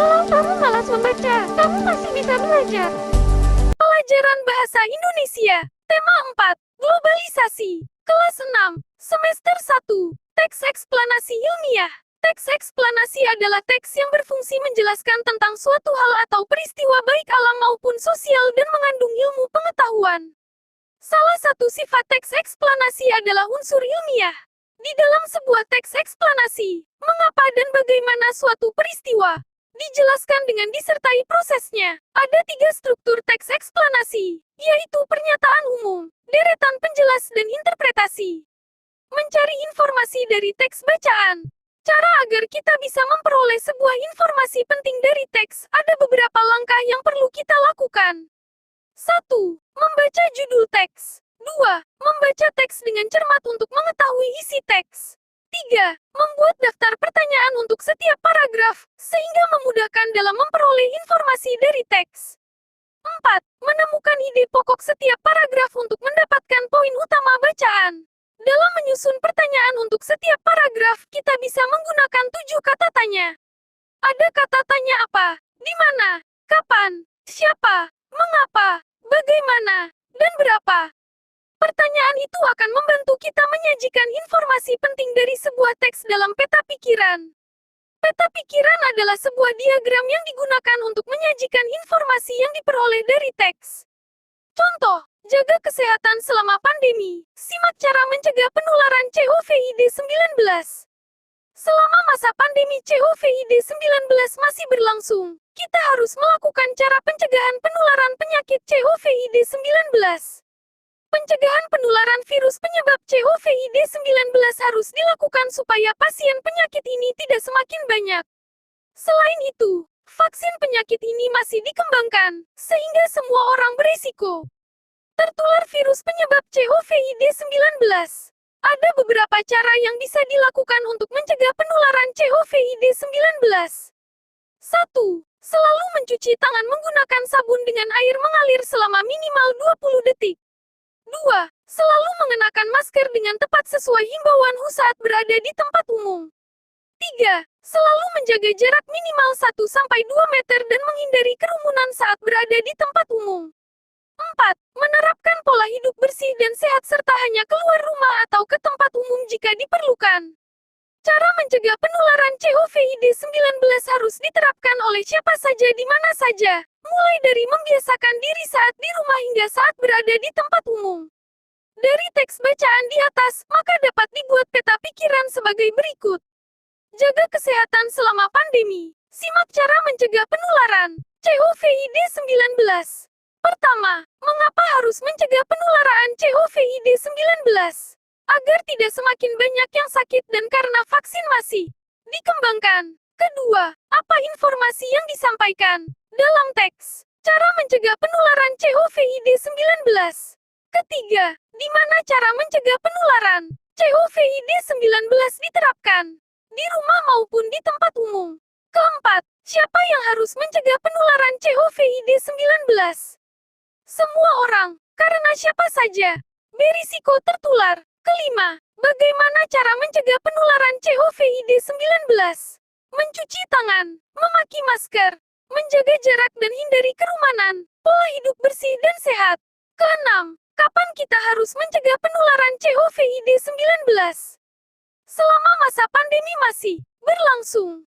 Kalau kamu malas membaca, kamu masih bisa belajar. Pelajaran Bahasa Indonesia. Tema 4. Globalisasi. Kelas 6. Semester 1. Teks eksplanasi ilmiah. Teks eksplanasi adalah teks yang berfungsi menjelaskan tentang suatu hal atau peristiwa baik alam maupun sosial dan mengandung ilmu pengetahuan. Salah satu sifat teks eksplanasi adalah unsur ilmiah. Di dalam sebuah teks eksplanasi, mengapa dan bagaimana suatu peristiwa dijelaskan dengan disertai prosesnya. Ada 3 struktur teks eksplanasi, yaitu pernyataan umum, deretan penjelas dan interpretasi. Mencari informasi dari teks bacaan. Cara agar kita bisa memperoleh sebuah informasi penting dari teks, ada beberapa langkah yang perlu kita lakukan. 1. Membaca judul teks. 2. Membaca teks dengan cermat untuk mengetahui isi teks. 3. Membuat daftar pertanyaan untuk setiap paragraf, sehingga memudahkan dalam memperoleh informasi dari teks. 4. Menemukan ide pokok setiap paragraf untuk mendapatkan poin utama bacaan. Dalam menyusun pertanyaan untuk setiap paragraf, kita bisa menggunakan 7 kata tanya. Ada kata tanya apa, di mana, kapan, siapa, mengapa, bagaimana, dan berapa. Pertanyaan itu akan membantu kita menyajikan informasi penting dari sebuah teks dalam peta pikiran. Peta pikiran adalah sebuah diagram yang digunakan untuk menyajikan informasi yang diperoleh dari teks. Contoh, jaga kesehatan selama pandemi. Simak cara mencegah penularan COVID-19. Selama masa pandemi COVID-19 masih berlangsung, kita harus melakukan cara pencegahan penularan penyakit COVID-19. Pencegahan penularan virus penyebab COVID-19 harus dilakukan supaya pasien penyakit ini tidak semakin banyak. Selain itu, vaksin penyakit ini masih dikembangkan, sehingga semua orang berisiko tertular virus penyebab COVID-19. Ada beberapa cara yang bisa dilakukan untuk mencegah penularan COVID-19. 1. Selalu mencuci tangan menggunakan sabun dengan air mengalir selama minimal 20 detik. 2. Selalu mengenakan masker dengan tepat sesuai himbauan WHO saat berada di tempat umum. 3. Selalu menjaga jarak minimal 1-2 meter dan menghindari kerumunan saat berada di tempat umum. 4. Menerapkan pola hidup bersih dan sehat serta hanya keluar rumah atau ke tempat umum jika diperlukan. Cara mencegah penularan COVID-19 harus diterapkan oleh siapa saja di mana saja, mulai dari membiasakan diri saat di rumah hingga saat berada di tempat umum. Dari teks bacaan di atas, maka dapat dibuat peta pikiran sebagai berikut. Jaga kesehatan selama pandemi. Simak cara mencegah penularan COVID-19. Pertama, mengapa harus mencegah penularan COVID-19? Agar tidak semakin banyak yang sakit dan karena vaksin masih dikembangkan. Kedua, apa informasi yang disampaikan dalam teks? Cara mencegah penularan COVID-19. Ketiga, di mana cara mencegah penularan COVID-19 diterapkan? Di rumah maupun di tempat umum. Keempat, siapa yang harus mencegah penularan COVID-19? Semua orang, karena siapa saja berisiko tertular. Kelima, bagaimana cara mencegah penularan COVID-19? Mencuci tangan, memakai masker, menjaga jarak dan hindari kerumunan, pola hidup bersih dan sehat. Keenam, kapan kita harus mencegah penularan COVID-19? Selama masa pandemi masih berlangsung.